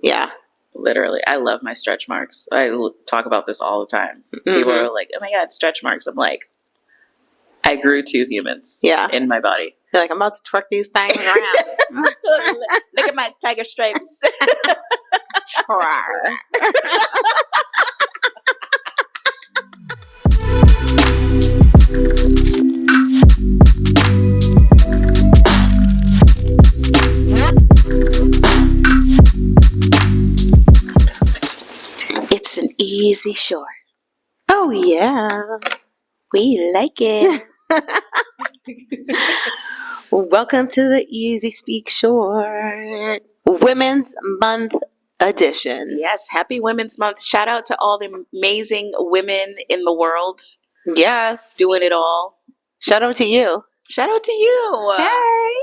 Yeah. Literally. I love my stretch marks. I talk about this all the time. People are like, oh my God, stretch marks. I'm like, I grew 2 humans in my body. You're like, I'm about to twerk these things around. Look at my tiger stripes. It's an easy short. Oh, yeah. We like it. Welcome to the Easy Speak Short Women's Month edition. Yes, happy Women's Month. Shout out to all the amazing women in the world. Yes. Doing it all. Shout out to you. Shout out to you. Hey.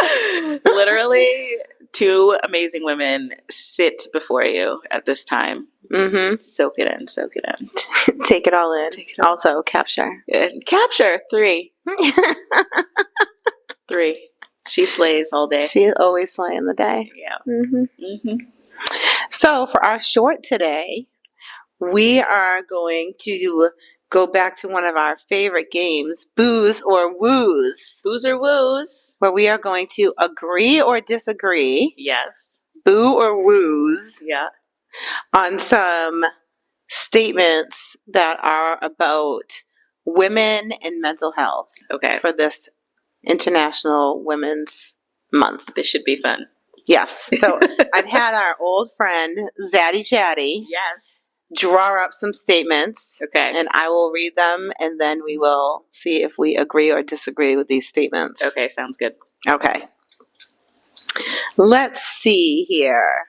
Yeah. Literally, 2 amazing women sit before you at this time. Mm-hmm. Soak it in. Soak it in. Take it all in. Also, capture. And capture 3. 3. She slays all day. She is always slaying the day. Yeah. Mm-hmm. Mm-hmm. So for our short today, we are going to go back to one of our favorite games, Booze or Wooze. Booze or Wooze. Where we are going to agree or disagree. Yes. Boo or wooze. Yeah. On some statements that are about women and mental health. Okay. For this International Women's Month. This should be fun. Yes. So I've had our old friend, Zaddy Chatty. Yes. Draw up some statements. Okay. And I will read them, and then we will see if we agree or disagree with these statements. Okay, sounds good. Okay. Let's see here.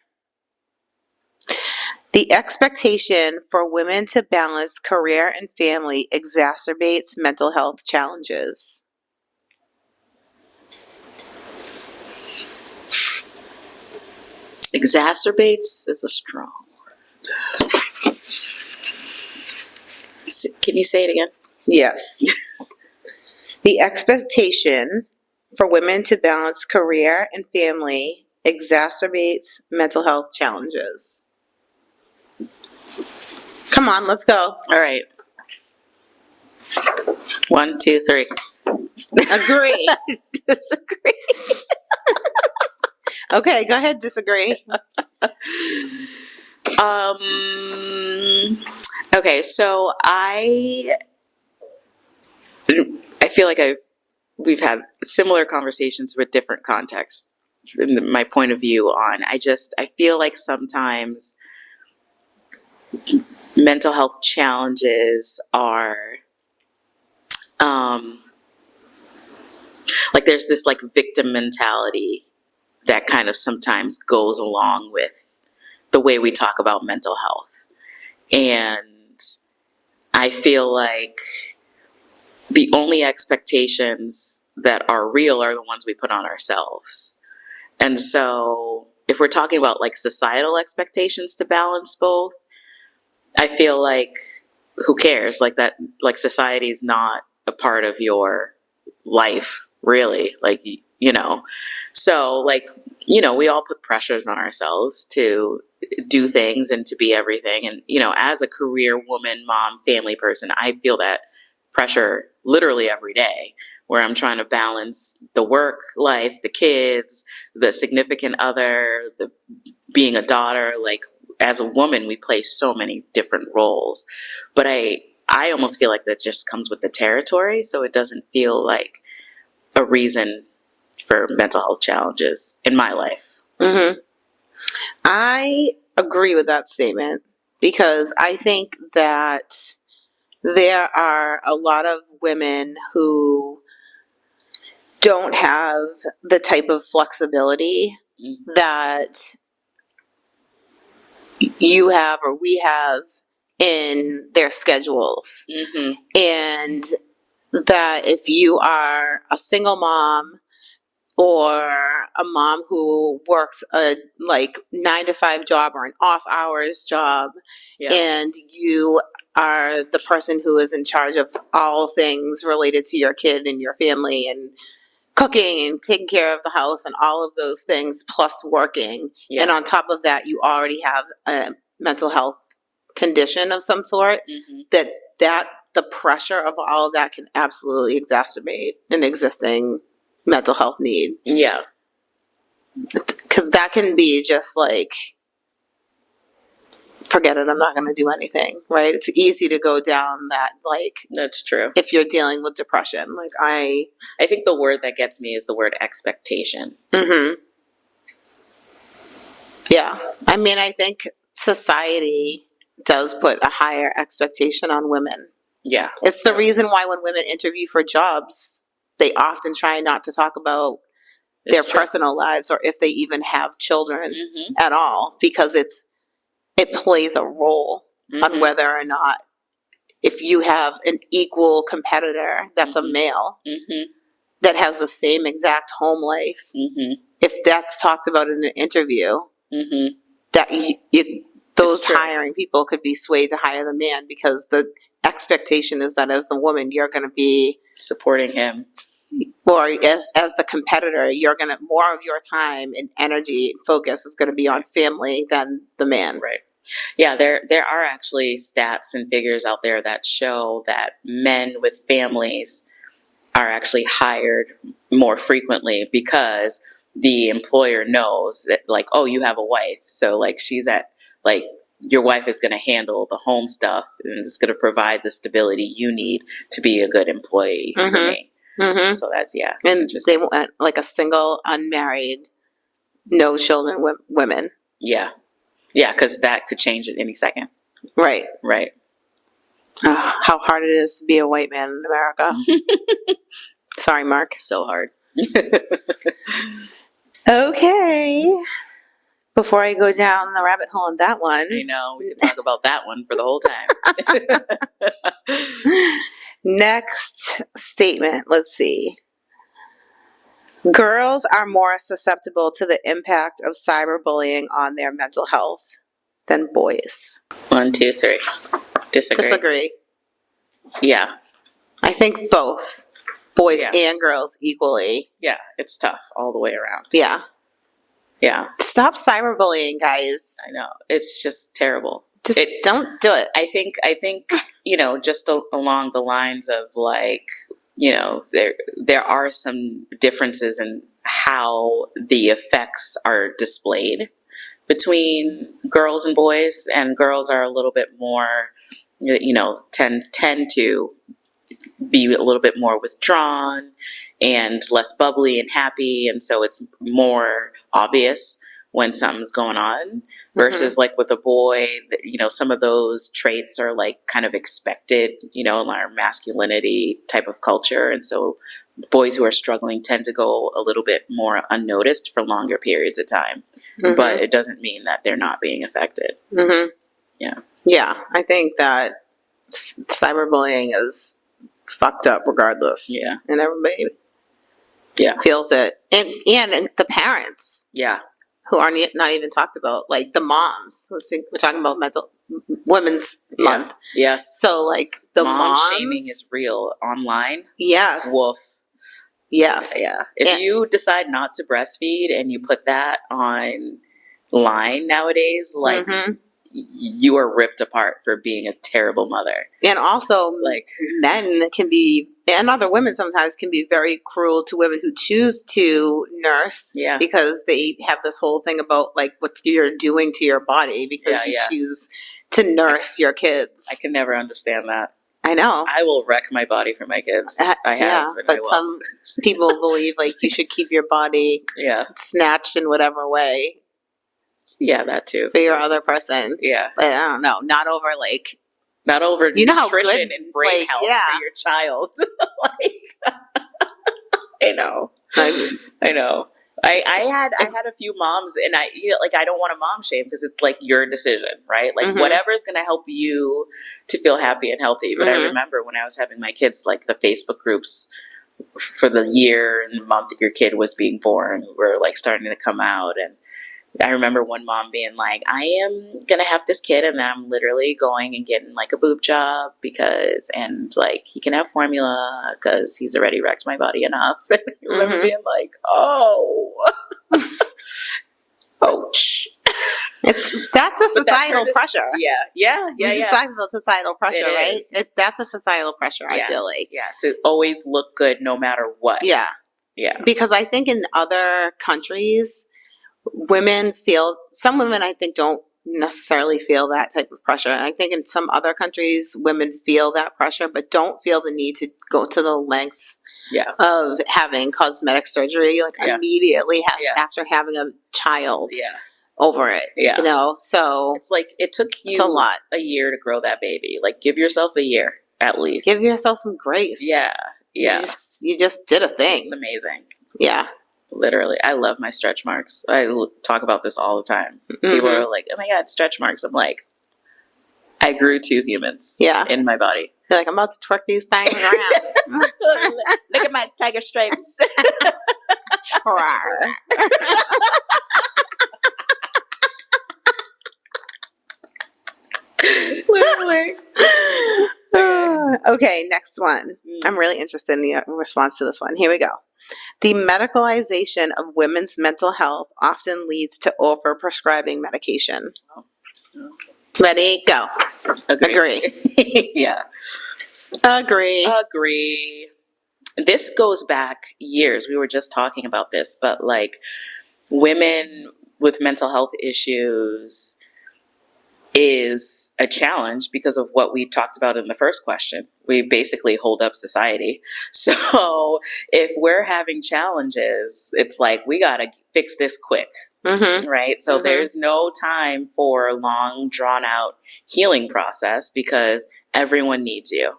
The expectation for women to balance career and family exacerbates mental health challenges. Exacerbates is a strong word. Can you say it again? Yes. The expectation for women to balance career and family exacerbates mental health challenges. Come on, let's go. All right. 1, 2, 3. Agree. Disagree. Okay, go ahead, disagree. Okay, so I feel like we've had similar conversations with different contexts. My point of view on, I feel like sometimes mental health challenges are, like there's this like victim mentality that kind of sometimes goes along with the way we talk about mental health. And I feel like the only expectations that are real are the ones we put on ourselves. And so if we're talking about like societal expectations to balance both, I feel like who cares? Like that, like society is not a part of your life, really. Like, you know, so like, you know, we all put pressures on ourselves to do things and to be everything. And, you know, as a career woman, mom, family person, I feel that pressure literally every day, where I'm trying to balance the work life, the kids, the significant other, the being a daughter. Like as a woman, we play so many different roles, but I almost feel like that just comes with the territory. So it doesn't feel like a reason for mental health challenges in my life. Mm-hmm. I agree with that statement because I think that there are a lot of women who don't have the type of flexibility that you have or we have in their schedules. Mm-hmm. And that if you are a single mom or a mom who works a 9-to-5 job or an off hours job, and you are the person who is in charge of all things related to your kid and your family and cooking and taking care of the house and all of those things plus working. Yeah. And on top of that, you already have a mental health condition of some sort, that the pressure of all of that can absolutely exacerbate an existing mental health need. Yeah. Because that can be just like, forget it, I'm not going to do anything, right? It's easy to go down that, like, that's true. if you're dealing with depression. Like, I think the word that gets me is the word expectation. Yeah. I mean, I think society does put a higher expectation on women. Yeah. It's the reason why when women interview for jobs, they often try not to talk about their personal lives or if they even have children at all, because it plays a role on whether or not, if you have an equal competitor that's a male that has the same exact home life, if that's talked about in an interview, that those hiring people could be swayed to hire the man, because the expectation is that as the woman, you're going to be supporting him. Or as the competitor, you're going to, more of your time and energy and focus is going to be on family than the man. Right. Yeah, there are actually stats and figures out there that show that men with families are actually hired more frequently because the employer knows that, like, oh, you have a wife, so like she's at, like, your wife is going to handle the home stuff and it's going to provide the stability you need to be a good employee for me. So that's, and they want like a single, unmarried, no children women. Yeah, because that could change at any second. Right. How hard it is to be a white man in America. Sorry, Mark. So hard. Okay. Before I go down the rabbit hole on that one. I know, we could talk about that one for the whole time. Next statement. Let's see. Girls are more susceptible to the impact of cyberbullying on their mental health than boys. 1, 2, 3. Disagree. Yeah. I think both. Boys and girls equally. Yeah, it's tough all the way around. Yeah. Stop cyberbullying, guys. I know. It's just terrible. Don't do it. I think, just along the lines of, like, there are some differences in how the effects are displayed between girls and boys, and girls are a little bit more, tend to be a little bit more withdrawn and less bubbly and happy, and so it's more obvious when something's going on, versus like with a boy, some of those traits are like kind of expected, in our masculinity type of culture. And so boys who are struggling tend to go a little bit more unnoticed for longer periods of time, but it doesn't mean that they're not being affected. Yeah. I think that cyberbullying is fucked up regardless. Yeah. And everybody feels it. And the parents. Yeah. Who are not even talked about, like the moms. We're talking about Women's Month. Yes. So, like, the mom shaming is real online. Yes. Woof. Yes. Yeah. If you decide not to breastfeed and you put that online nowadays, like, you are ripped apart for being a terrible mother. And also, like, men can be, and other women sometimes can be very cruel to women who choose to nurse, because they have this whole thing about, like, what you're doing to your body because you choose to nurse your kids. I can never understand that. I know. I will wreck my body for my kids. I have, but some people believe, like, you should keep your body snatched in whatever way. Yeah, that too. For your other person. Yeah. But I don't know. Not over nutrition and brain health for your child. I know. I know. I had a few moms, and I don't want to mom shame, because it's like your decision, right? Like whatever is going to help you to feel happy and healthy. But I remember when I was having my kids, like the Facebook groups for the year and the month that your kid was being born were like starting to come out, and I remember one mom being like, I am going to have this kid and then I'm literally going and getting like a boob job and like he can have formula because he's already wrecked my body enough. And I remember being like, oh, ouch. That's a societal pressure. Yeah. We're just talking about societal pressure, right? That's a societal pressure, I Yeah. feel like. Yeah, to always look good no matter what. Yeah. Yeah. Because I think in other countries, some women I think don't necessarily feel that type of pressure. I think in some other countries, women feel that pressure, but don't feel the need to go to the lengths of having cosmetic surgery, like immediately after having a child over it. Yeah. You know, so it's like it took you a year to grow that baby. Like give yourself a year at least. Give yourself some grace. Yeah. Yeah. You just did a thing. It's amazing. Yeah. Literally. I love my stretch marks. I talk about this all the time. People are like, oh my God, stretch marks. I'm like, I grew 2 humans in my body. You're like, I'm about to twerk these things around. Look at my tiger stripes. Literally. Okay, next one. I'm really interested in the response to this one. Here we go. The medicalization of women's mental health often leads to overprescribing medication. Ready? Go. Agree. Yeah. Agree. This goes back years. We were just talking about this, but like women with mental health issues is a challenge because of what we talked about in the first question. We basically hold up society. So if we're having challenges, it's like we got to fix this quick, right? So there's no time for a long, drawn-out healing process because everyone needs you.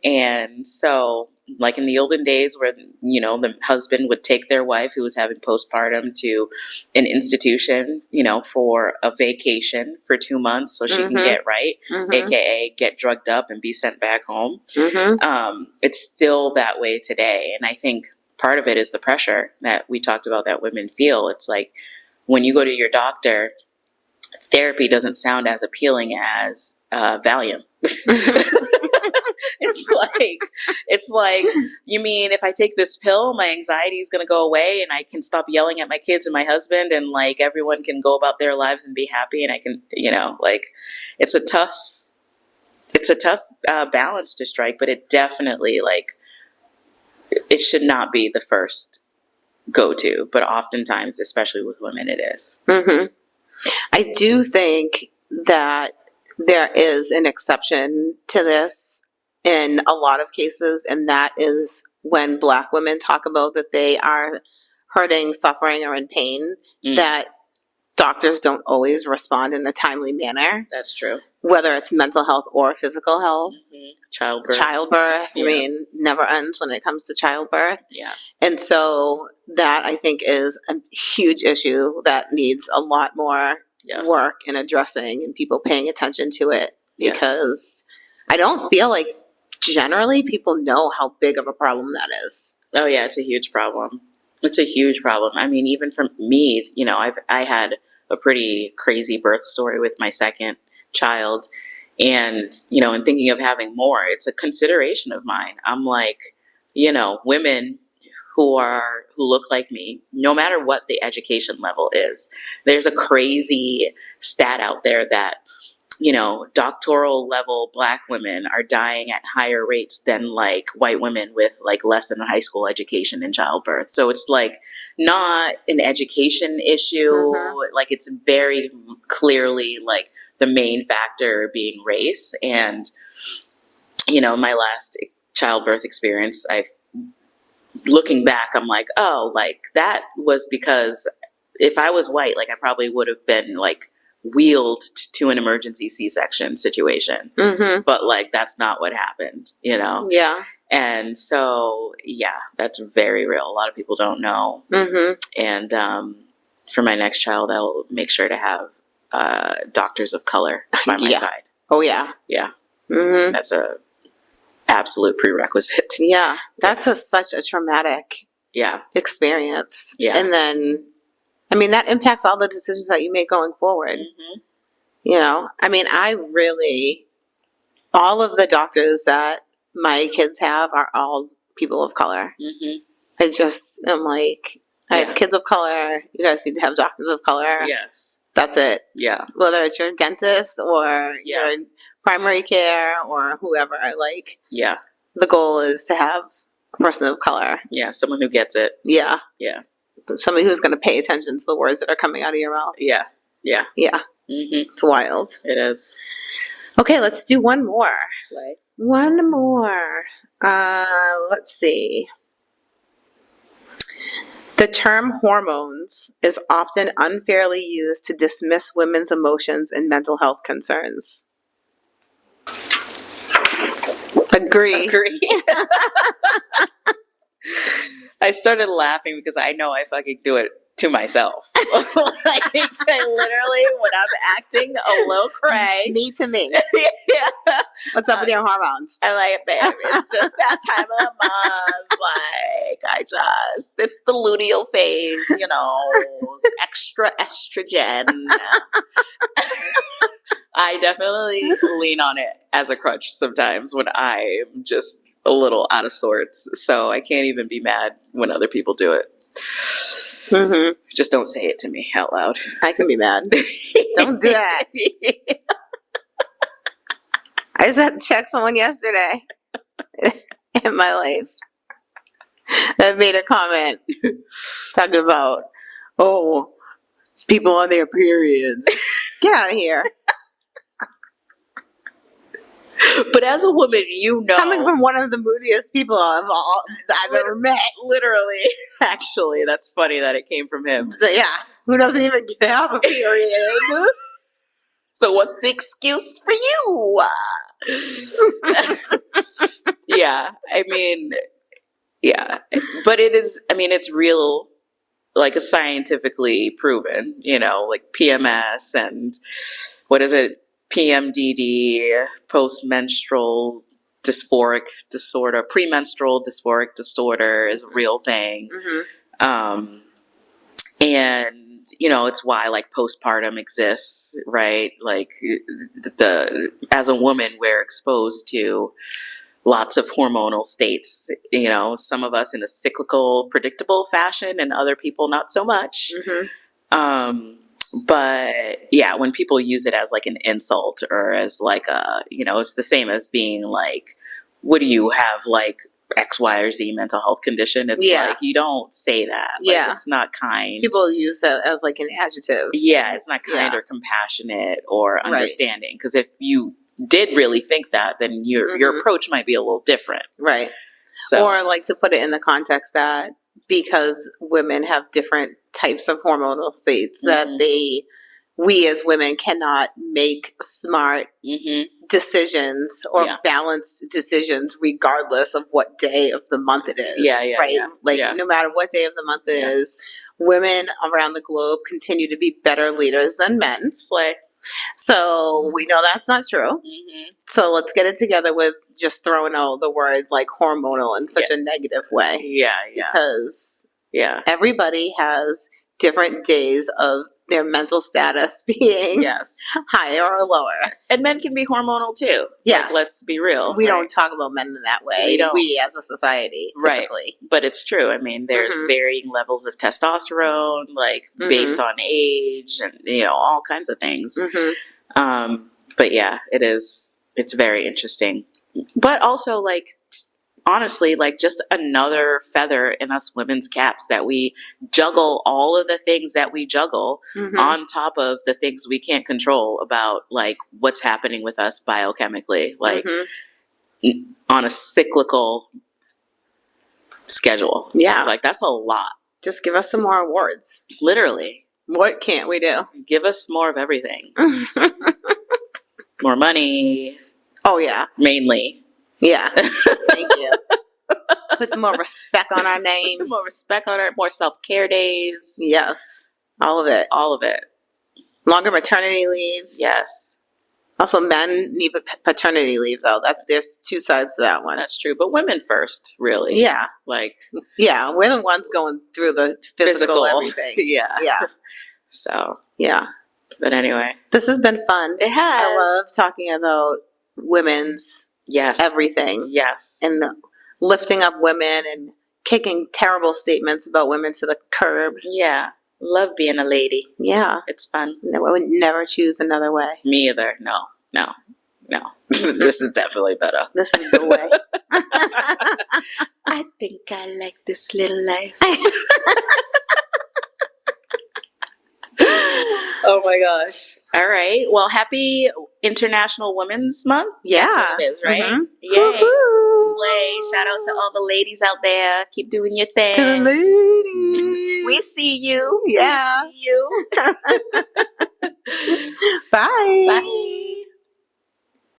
And so like in the olden days where, you know, the husband would take their wife who was having postpartum to an institution, you know, for a vacation for 2 months so she can get right, aka get drugged up and be sent back home. It's still that way today. And I think part of it is the pressure that we talked about that women feel. It's like when you go to your doctor, therapy doesn't sound as appealing as Valium. It's like, you mean if I take this pill, my anxiety is going to go away and I can stop yelling at my kids and my husband and like everyone can go about their lives and be happy and I can, you know, like it's a tough balance to strike, but it definitely like it should not be the first go-to, but oftentimes, especially with women, it is. I do think that there is an exception to this in a lot of cases, and that is when Black women talk about that they are hurting, suffering, or in pain, that doctors don't always respond in a timely manner. That's true. Whether it's mental health or physical health. Childbirth. I mean, never ends when it comes to childbirth. Yeah. And so that I think is a huge issue that needs a lot more work and addressing and people paying attention to it, because I don't feel like generally people know how big of a problem that is. Oh yeah, it's a huge problem. It's a huge problem. I mean, even for me, you know, I had a pretty crazy birth story with my second child, and you know, and thinking of having more, it's a consideration of mine. I'm like, you know, women who look like me, no matter what the education level is, there's a crazy stat out there that, you know, doctoral level Black women are dying at higher rates than like white women with like less than a high school education in childbirth. So it's like not an education issue. Like it's very clearly like the main factor being race. And, you know, my last childbirth experience, looking back, I'm like, oh, like that was because if I was white, like I probably would have been like wheeled to an emergency C-section situation. But like, that's not what happened, you know? Yeah. And so, yeah, that's very real. A lot of people don't know. And for my next child, I'll make sure to have doctors of color by my side. Oh, yeah. Yeah. That's a absolute prerequisite. Yeah. That's such a traumatic experience. Yeah. And then I mean, that impacts all the decisions that you make going forward. Mm-hmm. You know, I mean, all of the doctors that my kids have are all people of color. Mm-hmm. I'm like, I have kids of color. You guys need to have doctors of color. Yes. That's it. Yeah. Whether it's your dentist or your primary care or whoever, yeah, the goal is to have a person of color. Yeah, someone who gets it. Yeah. Yeah. Somebody who's going to pay attention to the words that are coming out of your mouth. Yeah. Yeah. Yeah. Mm-hmm. It's wild. It is. Okay, let's do one more. Slay. One more. Let's see. The term hormones is often unfairly used to dismiss women's emotions and mental health concerns. Agree. I started laughing because I know I fucking do it to myself. I literally, when I'm acting a little cray. Me to me. Yeah. What's up with your hormones? I'm like, babe, it's just that time of the month. It's the luteal phase, extra estrogen. I definitely lean on it as a crutch sometimes when I'm just a little out of sorts. So I can't even be mad when other people do it. Mm-hmm. Just don't say it to me out loud. I can be mad. Don't do that. I just had to check someone yesterday in my life that made a comment talking about, people on their periods. Get out of here. But as a woman, coming from one of the moodiest people I've ever met. Literally. Actually, that's funny that it came from him. So, yeah. Who doesn't even have a period? So what's the excuse for you? Yeah. I mean, yeah. But it's real, like scientifically proven, like PMS and what is it? PMDD, postmenstrual dysphoric disorder, premenstrual dysphoric disorder is a real thing. Mm-hmm. And, it's why like postpartum exists, right? Like as a woman, we're exposed to lots of hormonal states, some of us in a cyclical, predictable fashion and other people not so much. Mm-hmm. But yeah, when people use it as like an insult or as like it's the same as being like, what do you have, like X, Y, or Z mental health condition? It's like, you don't say that. Like, it's not kind. People use that as like an adjective. Yeah, it's not kind or compassionate or understanding. Because if you did really think that, then your approach might be a little different. Right. So, or like to put it in the context that because women have different types of hormonal states that we as women cannot make smart decisions or balanced decisions regardless of what day of the month it is. No matter what day of the month it is, women around the globe continue to be better leaders than men. Slay. So we know that's not true. Mm-hmm. So let's get it together with just throwing out the word like hormonal in such a negative way. Yeah. Because everybody has different days of their mental status being higher or lower. Yes. And men can be hormonal too. Yes. Like, let's be real. We don't talk about men in that way. We as a society, typically. Right. But it's true. I mean, there's varying levels of testosterone, like based on age and, all kinds of things. Mm-hmm. But yeah, it's very interesting. But also like, honestly, like just another feather in us women's caps that we juggle all of the things that we juggle on top of the things we can't control about like what's happening with us biochemically, like on a cyclical schedule. Yeah. Like that's a lot. Just give us some more awards. Literally. What can't we do? Give us more of everything. More money. Oh, yeah. Mainly. Yeah. Thank you. Put some more respect on our names. Put some more respect on more self-care days. Yes. All of it. All of it. Longer maternity leave. Yes. Also, men need paternity leave, though. There's two sides to that one. That's true. But women first, really. Yeah. Like, yeah, we're the ones going through the physical everything. Yeah. Yeah. So, yeah. But anyway. This has been fun. It has. I love talking about women's everything. Yes. And lifting up women and kicking terrible statements about women to the curb. Yeah. Love being a lady. Yeah. It's fun. No, I would never choose another way. Me either. No. This is definitely better. This is the way. I think I like this little life. Oh my gosh. All right. Well, happy International Women's Month. Yeah. That's what it is, right? Mm-hmm. Yay. Woo-hoo. Slay. Shout out to all the ladies out there. Keep doing your thing. To the ladies. We see you. Yeah. We see you. Bye. Bye.